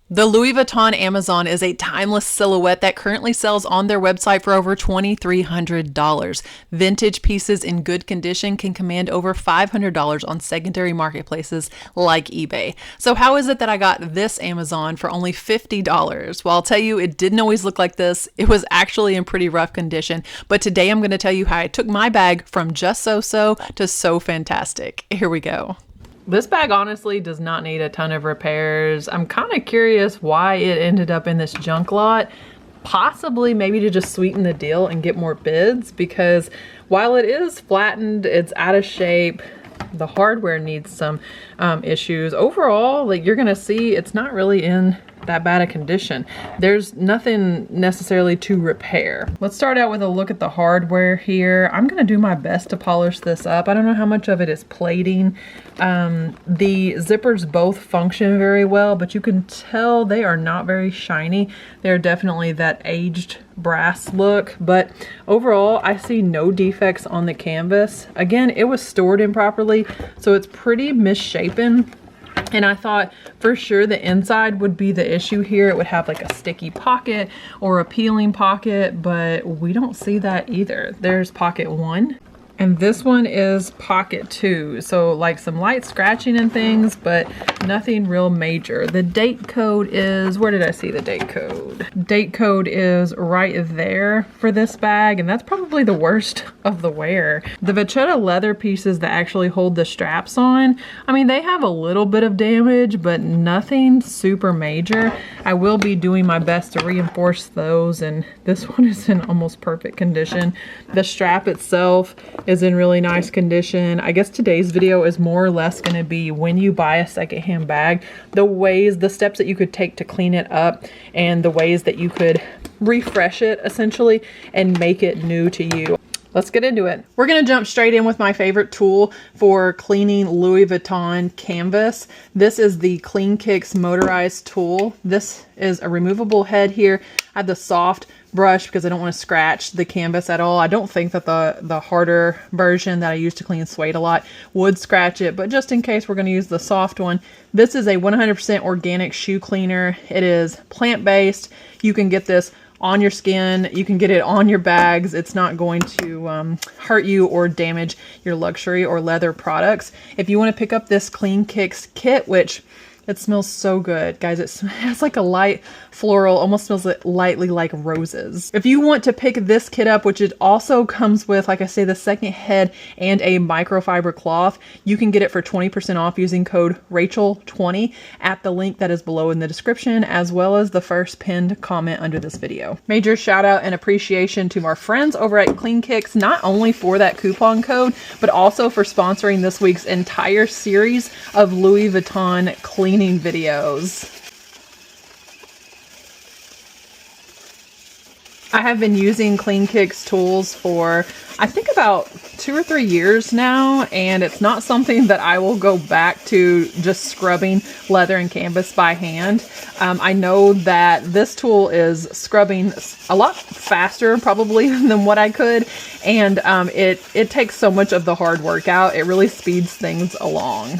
The Louis Vuitton Amazon is a timeless silhouette that currently sells on their website for over $2,300. Vintage pieces in good condition can command over $500 on secondary marketplaces like eBay. So how is it that I got this Amazon for only $50? Well, I'll tell you, it didn't always look like this. It was actually in pretty rough condition. But today I'm going to tell you how I took my bag from just so-so to so fantastic. Here we go. This bag honestly does not need a ton of repairs. I'm kind of curious why it ended up in this junk lot. Possibly maybe to just sweeten the deal and get more bids, because while it is flattened, it's out of shape. The hardware needs some issues. Overall, like you're gonna see, it's not really in that bad a condition. There's nothing necessarily to repair. Let's start out with a look at the hardware here. I'm gonna do my best to polish this up. I don't know how much of it is plating. The zippers both function very well, but you can tell they are not very shiny. They're definitely that aged brass look, but overall I see no defects on the canvas. Again, it was stored improperly, so it's pretty misshapen. And I thought for sure the inside would be the issue here. It would have like a sticky pocket or a peeling pocket, but we don't see that either. There's pocket 1. And this one is pocket 2. So like some light scratching and things, but nothing real major. The date code is, where did I see the date code? Date code is right there for this bag, and that's probably the worst of the wear. The vachetta leather pieces that actually hold the straps on, I mean, they have a little bit of damage, but nothing super major. I will be doing my best to reinforce those, and this one is in almost perfect condition. The strap itself is in really nice condition. I guess today's video is more or less going to be when you buy a secondhand bag, the steps that you could take to clean it up and the ways that you could refresh it essentially and make it new to you. Let's get into it. We're going to jump straight in with my favorite tool for cleaning Louis Vuitton canvas. This is the Clean Kicks motorized tool. This is a removable head here. I have the soft brush because I don't want to scratch the canvas at all. I don't think that the harder version that I use to clean suede a lot would scratch it, but just in case, we're going to use the soft one. This is a 100% organic shoe cleaner. It is plant-based. You can get this on your skin, you can get it on your bags. It's not going to hurt you or damage your luxury or leather products. If you want to pick up this Clean Kicks kit, which it smells so good, guys. It has like a light floral, almost smells lightly like roses. If you want to pick this kit up, which it also comes with, like I say, the second head and a microfiber cloth, you can get it for 20% off using code Rachel20 at the link that is below in the description, as well as the first pinned comment under this video. Major shout out and appreciation to our friends over at Clean Kicks, not only for that coupon code, but also for sponsoring this week's entire series of Louis Vuitton cleaning videos. I have been using Clean Kicks tools for I think about 2 or 3 years now, and it's not something that I will go back to just scrubbing leather and canvas by hand. I know that this tool is scrubbing a lot faster probably than what I could, and it takes so much of the hard work out. It really speeds things along.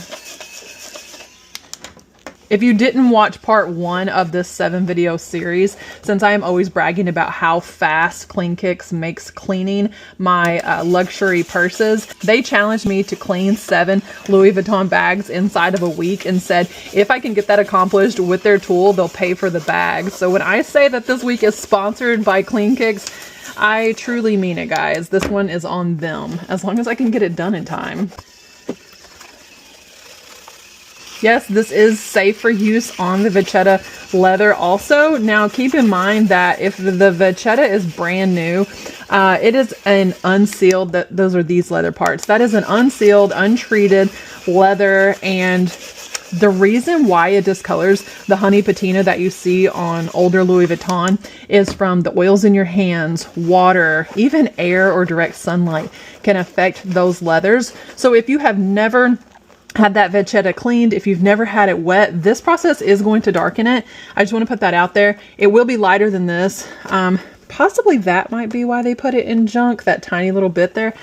If you didn't watch part 1 of this 7-video series, since I am always bragging about how fast Clean Kicks makes cleaning my luxury purses, they challenged me to clean 7 Louis Vuitton bags inside of a week and said if I can get that accomplished with their tool, they'll pay for the bag. So when I say that this week is sponsored by Clean Kicks, I truly mean it, guys. This one is on them, as long as I can get it done in time. Yes, this is safe for use on the vachetta leather also. Now, keep in mind that if the vachetta is brand new, it is an unsealed, those are these leather parts. That is an unsealed, untreated leather, and the reason why it discolors the honey patina that you see on older Louis Vuitton is from the oils in your hands, water, even air or direct sunlight can affect those leathers. So if you have never had that vachetta cleaned, if you've never had it wet, this process is going to darken it. I just want to put that out there. It will be lighter than this. Possibly that might be why they put it in junk, that tiny little bit there.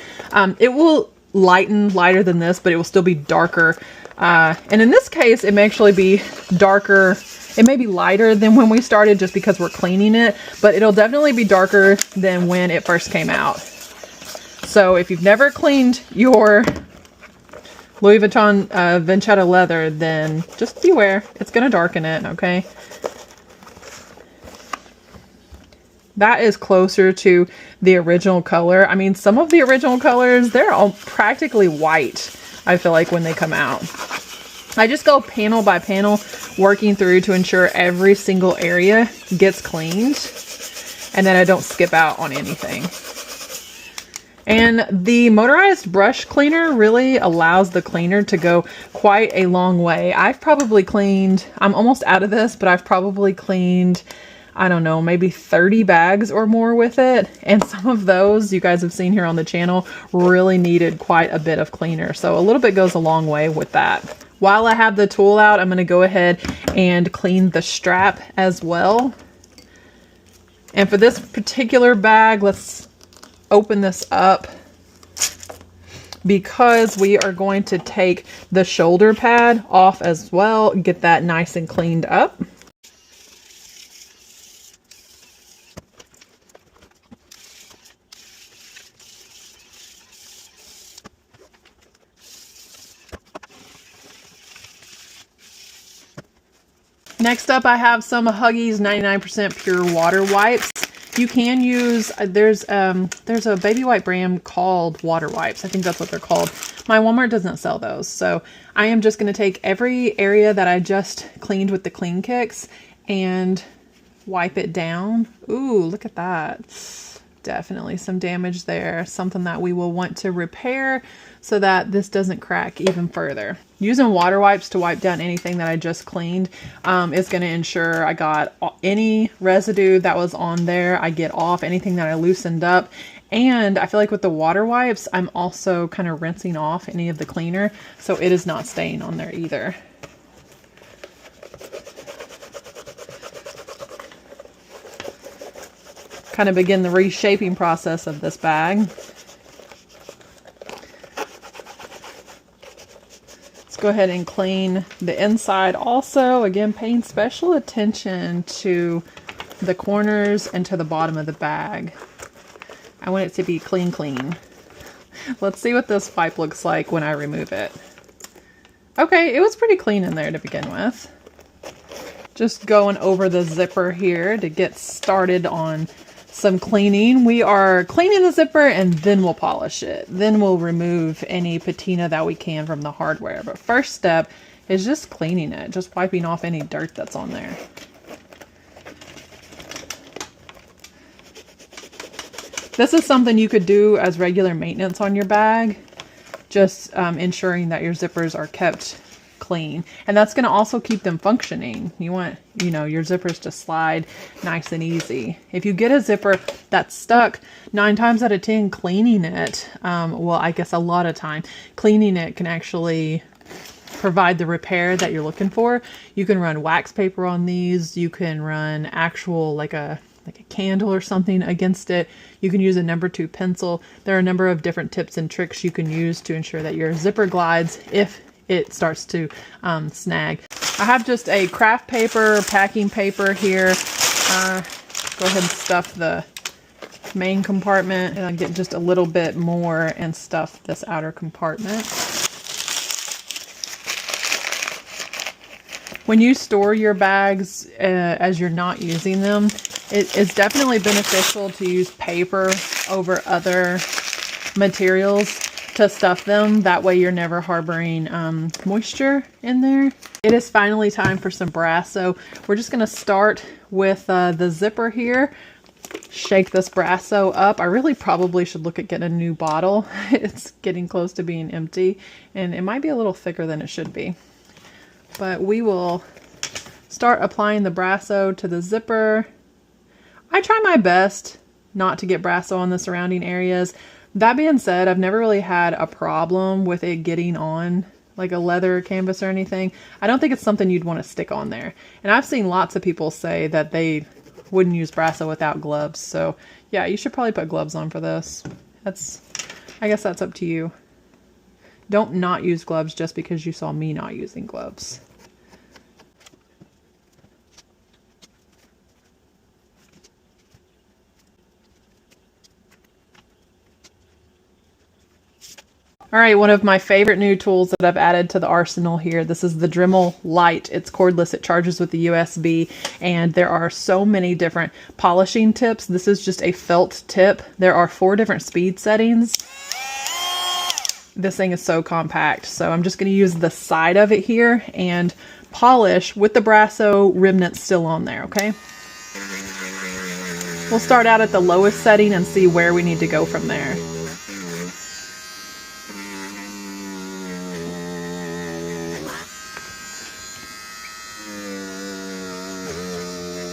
It will lighter than this, but it will still be darker And in this case, it may actually be darker. It may be lighter than when we started just because we're cleaning it, but it'll definitely be darker than when it first came out. So if you've never cleaned your Louis Vuitton Vachetta leather, then just beware. It's going to darken it, okay? That is closer to the original color. I mean, some of the original colors, they're all practically white, I feel like, when they come out. I just go panel by panel, working through to ensure every single area gets cleaned, and then I don't skip out on anything. And the motorized brush cleaner really allows the cleaner to go quite a long way. I've probably cleaned, I'm almost out of this, but I've probably cleaned, I don't know, maybe 30 bags or more with it. And some of those you guys have seen here on the channel really needed quite a bit of cleaner. So a little bit goes a long way with that. While I have the tool out, I'm going to go ahead and clean the strap as well. And for this particular bag, let's open this up because we are going to take the shoulder pad off as well, get that nice and cleaned up. Next up, I have some Huggies 99% pure water wipes. You can use, there's a baby wipe brand called water wipes. I think that's what they're called. My Walmart doesn't sell those. So I am just going to take every area that I just cleaned with the Clean Kicks and wipe it down. Ooh, look at that. Definitely some damage there. Something that we will want to repair so that this doesn't crack even further. Using water wipes to wipe down anything that I just cleaned is going to ensure I got any residue that was on there. I get off anything that I loosened up. And I feel like with the water wipes, I'm also kind of rinsing off any of the cleaner, so it is not staying on there either. Kind of begin the reshaping process of this bag. Let's go ahead and clean the inside also. Again, paying special attention to the corners and to the bottom of the bag. I want it to be clean, clean. Let's see what this wipe looks like when I remove it. Okay, it was pretty clean in there to begin with. Just going over the zipper here to get started on some cleaning. We are cleaning the zipper and then we'll polish it. Then we'll remove any patina that we can from the hardware. But first step is just cleaning it, just wiping off any dirt that's on there. This is something you could do as regular maintenance on your bag, just ensuring that your zippers are kept clean. And that's going to also keep them functioning. You want, you know, your zippers to slide nice and easy. If you get a zipper that's stuck, 9 times out of 10, cleaning it, well, I guess a lot of time, cleaning it can actually provide the repair that you're looking for. You can run wax paper on these. You can run actual, like a candle or something against it. You can use a number 2 pencil. There are a number of different tips and tricks you can use to ensure that your zipper glides if it starts to snag. I have just a craft paper, packing paper here. Go ahead and stuff the main compartment, and I'll get just a little bit more and stuff this outer compartment. When you store your bags as you're not using them, it's definitely beneficial to use paper over other materials to stuff them. That way you're never harboring moisture in there. It is finally time for some brass. So we're just going to start with the zipper here. Shake this Brasso up. I really probably should look at getting a new bottle. It's getting close to being empty and it might be a little thicker than it should be. But we will start applying the Brasso to the zipper. I try my best not to get Brasso on the surrounding areas. That being said, I've never really had a problem with it getting on like a leather canvas or anything. I don't think it's something you'd want to stick on there. And I've seen lots of people say that they wouldn't use Brasso without gloves. So yeah, you should probably put gloves on for this. I guess that's up to you. Don't not use gloves just because you saw me not using gloves. All right, one of my favorite new tools that I've added to the arsenal here. This is the Dremel Lite. It's cordless. It charges with the USB, and there are so many different polishing tips. This is just a felt tip. There are 4 different speed settings. This thing is so compact. So I'm just going to use the side of it here and polish with the Brasso remnants still on there, okay? We'll start out at the lowest setting and see where we need to go from there.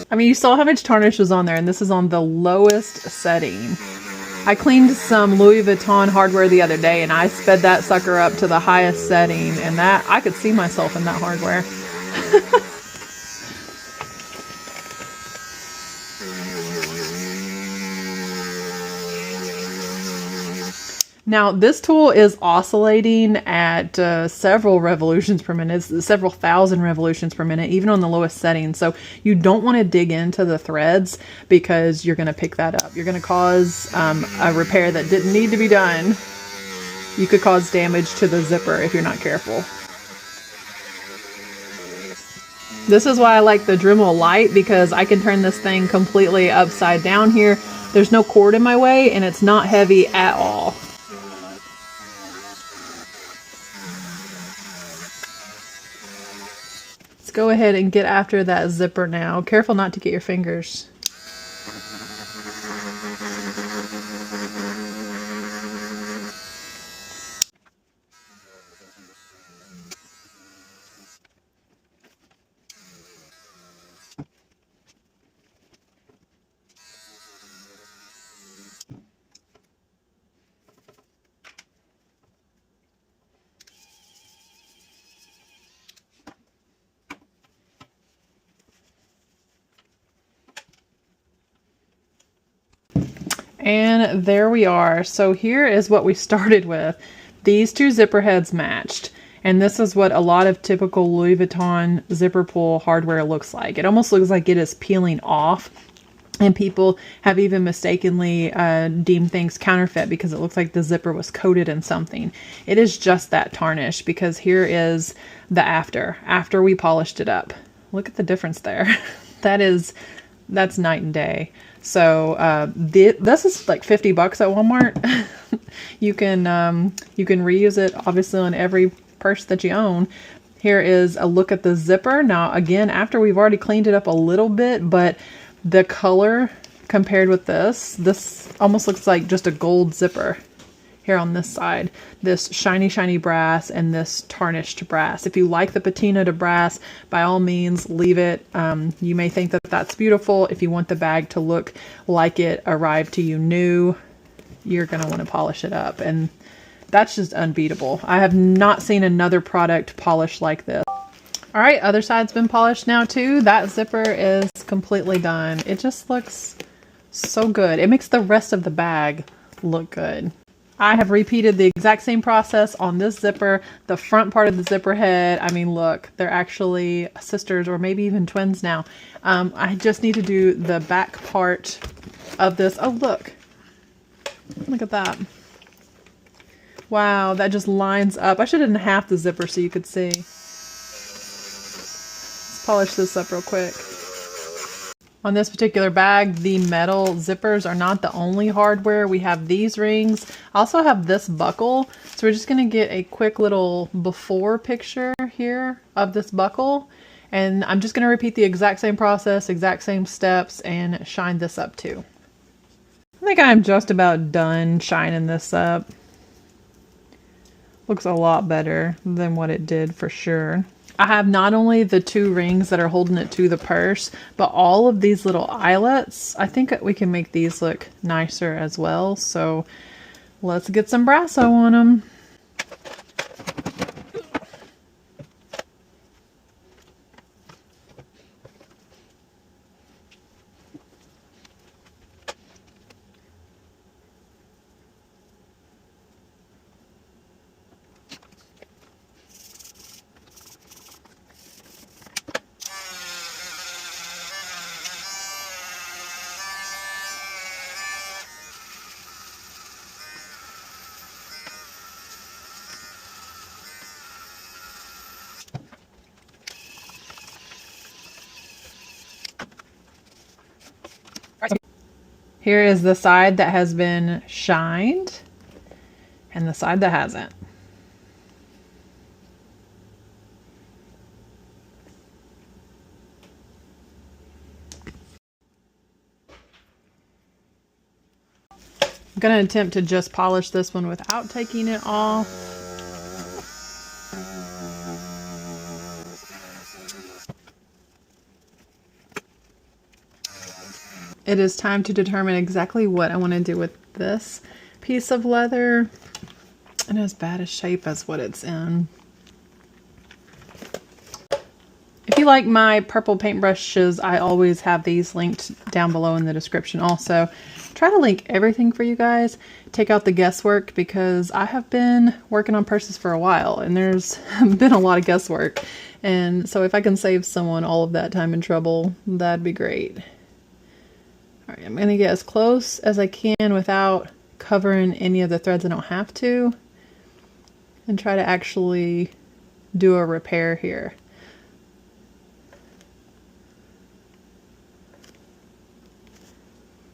I mean, you saw how much tarnish was on there, and this is on the lowest setting. I cleaned some Louis Vuitton hardware the other day, and I sped that sucker up to the highest setting, and that I could see myself in that hardware. Now, this tool is oscillating at several revolutions per minute, several thousand revolutions per minute, even on the lowest setting. So you don't want to dig into the threads because you're going to pick that up. You're going to cause a repair that didn't need to be done. You could cause damage to the zipper if you're not careful. This is why I like the Dremel Lite, because I can turn this thing completely upside down here. There's no cord in my way, and it's not heavy at all. Go ahead and get after that zipper now. Careful not to get your fingers. And there we are. So here is what we started with. These 2 zipper heads matched. And this is what a lot of typical Louis Vuitton zipper pull hardware looks like. It almost looks like it is peeling off. And people have even mistakenly deemed things counterfeit because it looks like the zipper was coated in something. It is just that tarnish, because here is the after we polished it up. Look at the difference there. That's night and day. So this is like $50 at Walmart. You can reuse it obviously on every purse that you own. Here is a look at the zipper. Now again, after we've already cleaned it up a little bit, but the color compared with this almost looks like just a gold zipper here on this side. This shiny brass and this tarnished brass. If you like the patina to brass, by all means leave it. You may think that that's beautiful. If you want the bag to look like it arrived to you new, you're going to want to polish it up. And that's just unbeatable. I have not seen another product polished like this. All right, other side's been polished now too. That zipper is completely done. It just looks so good. It makes the rest of the bag look good. I have repeated the exact same process on this zipper, the front part of the zipper head. I mean, look, they're actually sisters or maybe even twins now. I just need to do the back part of this. Oh, look at that. Wow, that just lines up. I should have done half the zipper so you could see. Let's polish this up real quick. On this particular bag, the metal zippers are not the only hardware. We have these rings. I also have this buckle. So we're just going to get a quick little before picture here of this buckle. And I'm just going to repeat the exact same process, exact same steps, and shine this up too. I think I'm just about done shining this up. Looks a lot better than what it did for sure. I have not only the 2 rings that are holding it to the purse, but all of these little eyelets. I think we can make these look nicer as well. So let's get some Brasso on them. Here is the side that has been shined and the side that hasn't. I'm going to attempt to just polish this one without taking it off. It is time to determine exactly what I want to do with this piece of leather in as bad a shape as what it's in. If you like my purple paintbrushes, I always have these linked down below in the description also. Try to link everything for you guys. Take out the guesswork because I have been working on purses for a while and there's been a lot of guesswork. And so if I can save someone all of that time and trouble, that'd be great. All right, I'm going to get as close as I can without covering any of the threads I don't have to, and try to actually do a repair here.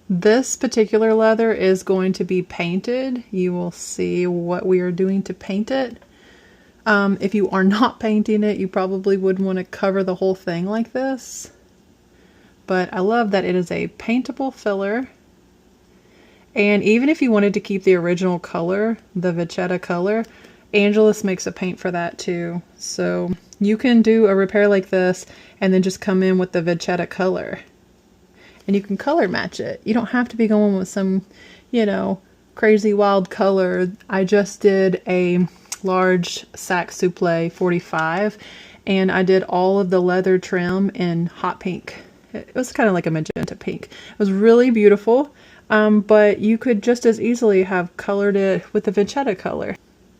This particular leather is going to be painted. You will see what we are doing to paint it. If you are not painting it, you probably wouldn't want to cover the whole thing like this. But I love that it is a paintable filler. And even if you wanted to keep the original color, the vachetta color, Angelus makes a paint for that too. So you can do a repair like this and then just come in with the vachetta color. And you can color match it. You don't have to be going with some, you know, crazy wild color. I just did a large sac souffle 45 and I did all of the leather trim in hot pink. It was kind of like a magenta pink. It was really beautiful, but you could just as easily have colored it with the vachetta color.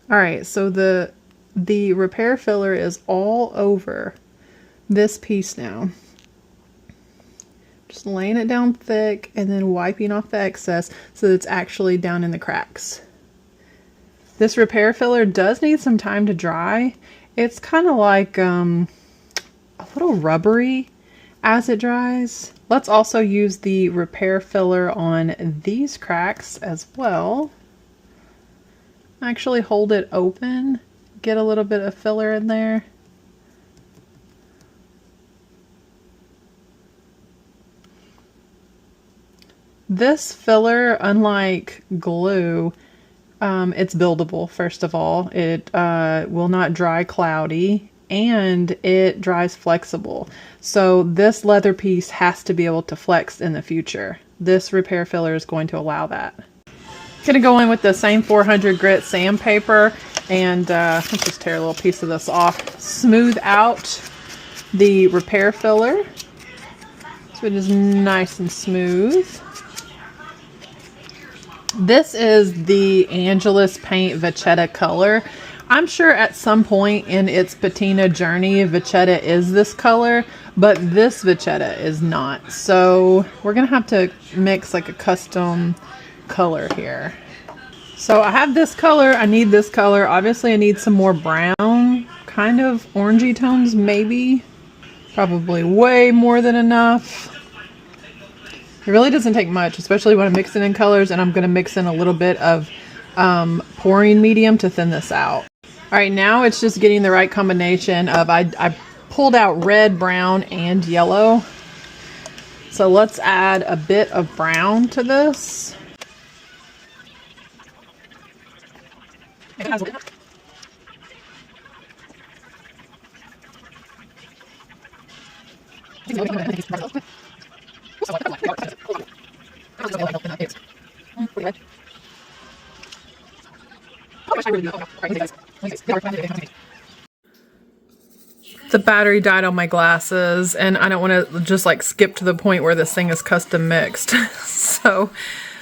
All right, so the repair filler is all over this piece now. Just laying it down thick and then wiping off the excess so that it's actually down in the cracks. This repair filler does need some time to dry. It's kind of like a little rubbery as it dries. Let's also use the repair filler on these cracks as well. Actually hold it open, get a little bit of filler in there. This filler, unlike glue, it's buildable, first of all. It will not dry cloudy, and it dries flexible. So this leather piece has to be able to flex in the future. This repair filler is going to allow that. Gonna go in with the same 400 grit sandpaper and let's just tear a little piece of this off. Smooth out the repair filler so it is nice and smooth. This is the Angelus Paint Vachetta color. I'm sure at some point in its patina journey, Vachetta is this color, but this Vachetta is not. So we're gonna have to mix like a custom color here. So I have this color, I need this color. Obviously I need some more brown, kind of orangey tones maybe. Probably way more than enough. It really doesn't take much, especially when I'm mixing in colors, and I'm going to mix in a little bit of pouring medium to thin this out. All right, now it's just getting the right combination of, I pulled out red, brown, and yellow. So let's add a bit of brown to this. The battery died on my glasses, and I don't want to just like skip to the point where this thing is custom mixed. So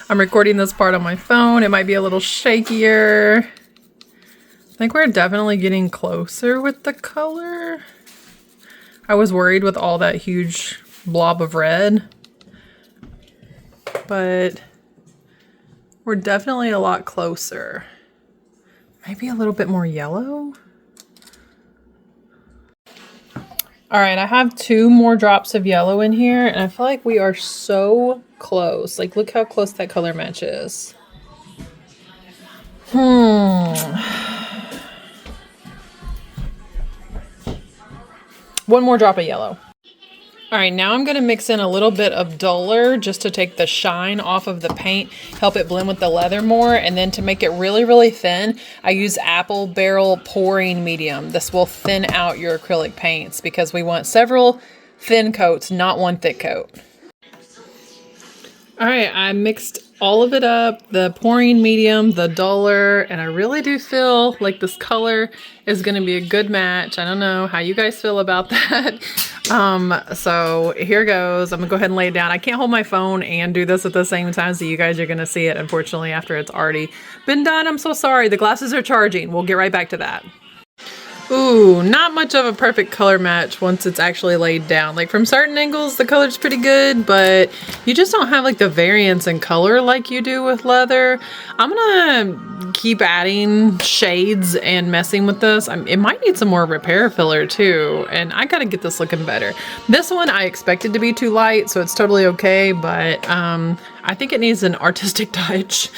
I'm recording this part on my phone. It might be a little shakier. I think we're definitely getting closer with the color. I was worried with all that huge blob of red, but we're definitely a lot closer. Maybe a little bit more yellow. All right, I have 2 more drops of yellow in here, and I feel like we are so close. Like, look how close that color match is. One more drop of yellow. All right, now I'm going to mix in a little bit of duller just to take the shine off of the paint, help it blend with the leather more, and then to make it really, really thin, I use apple barrel pouring medium. This will thin out your acrylic paints because we want several thin coats, not one thick coat. All right, I mixed all of it up, the pouring medium, the duller, and I really do feel like this color is going to be a good match. I don't know how you guys feel about that. So here goes. I'm gonna go ahead and lay it down. I can't hold my phone and do this at the same time, so you guys are gonna see it, unfortunately, after it's already been done. I'm so sorry. The glasses are charging. We'll get right back to that. Ooh, not much of a perfect color match once it's actually laid down. Like from certain angles, the color's pretty good, but you just don't have like the variance in color like you do with leather. I'm gonna keep adding shades and messing with this. It might need some more repair filler too, and I gotta get this looking better. This one I expected to be too light, so it's totally okay, but I think it needs an artistic touch.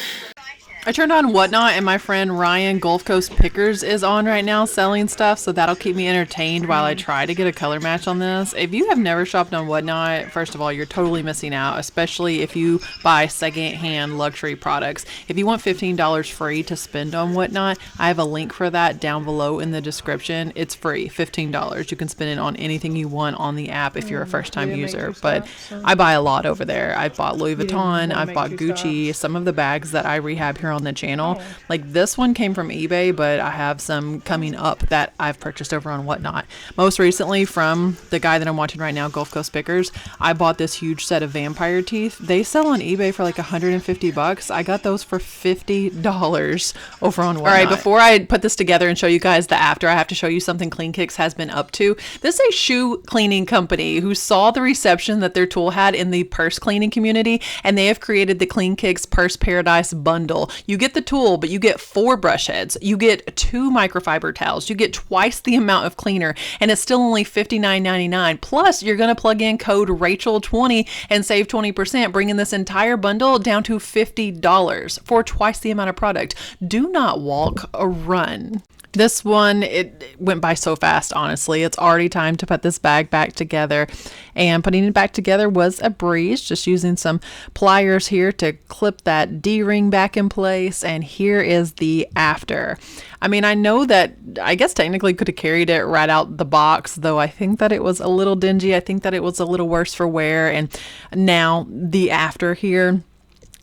I turned on Whatnot, and my friend Ryan Gulf Coast Pickers is on right now selling stuff, so that'll keep me entertained while I try to get a color match on this. If you have never shopped on Whatnot, first of all, you're totally missing out, especially if you buy secondhand luxury products. If you want $15 free to spend on Whatnot, I have a link for that down below in the description. It's free, $15. You can spend it on anything you want on the app if you're a first-time user, but I buy a lot over there. I've bought Louis Vuitton, I've bought Gucci, some of the bags that I rehab here on the channel. Like this one came from eBay, but I have some coming up that I've purchased over on Whatnot. Most recently from the guy that I'm watching right now, Gulf Coast Pickers, I bought this huge set of vampire teeth. They sell on eBay for like 150 bucks. I got those for $50 over on Whatnot. All right, before I put this together and show you guys the after, I have to show you something Clean Kicks has been up to. This is a shoe cleaning company who saw the reception that their tool had in the purse cleaning community, and they have created the Clean Kicks Purse Paradise bundle. You get the tool, but you get 4 brush heads, you get 2 microfiber towels, you get twice the amount of cleaner, and it's still only $59.99. Plus, you're going to plug in code Rachel20 and save 20%, bringing this entire bundle down to $50 for twice the amount of product. Do not walk, run. This one, it went by so fast, honestly. It's already time to put this bag back together, and putting it back together was a breeze, just using some pliers here to clip that D-ring back in place. And here is the after. I mean, I know that I guess technically could have carried it right out the box, though I think that it was a little dingy. I think that it was a little worse for wear, and now the after here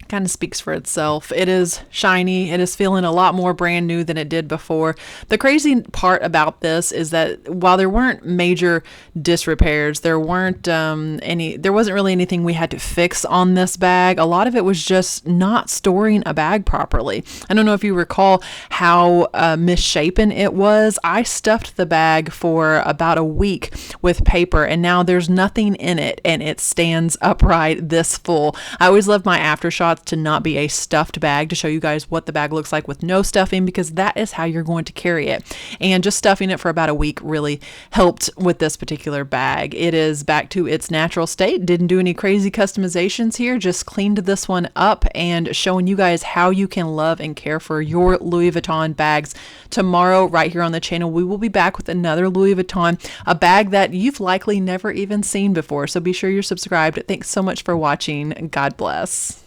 kind of speaks for itself. It is shiny. It is feeling a lot more brand new than it did before. The crazy part about this is that while there weren't major disrepairs, there wasn't really anything we had to fix on this bag. A lot of it was just not storing a bag properly. I don't know if you recall how misshapen it was. I stuffed the bag for about a week with paper, and now there's nothing in it, and it stands upright this full. I always love my aftershots to not be a stuffed bag, to show you guys what the bag looks like with no stuffing, because that is how you're going to carry it. And just stuffing it for about a week really helped with this particular bag. It is back to its natural state. Didn't do any crazy customizations here, just cleaned this one up and showing you guys how you can love and care for your Louis Vuitton bags. Tomorrow, right here on the channel, we will be back with another Louis Vuitton, a bag that you've likely never even seen before. So be sure you're subscribed. Thanks so much for watching. God bless.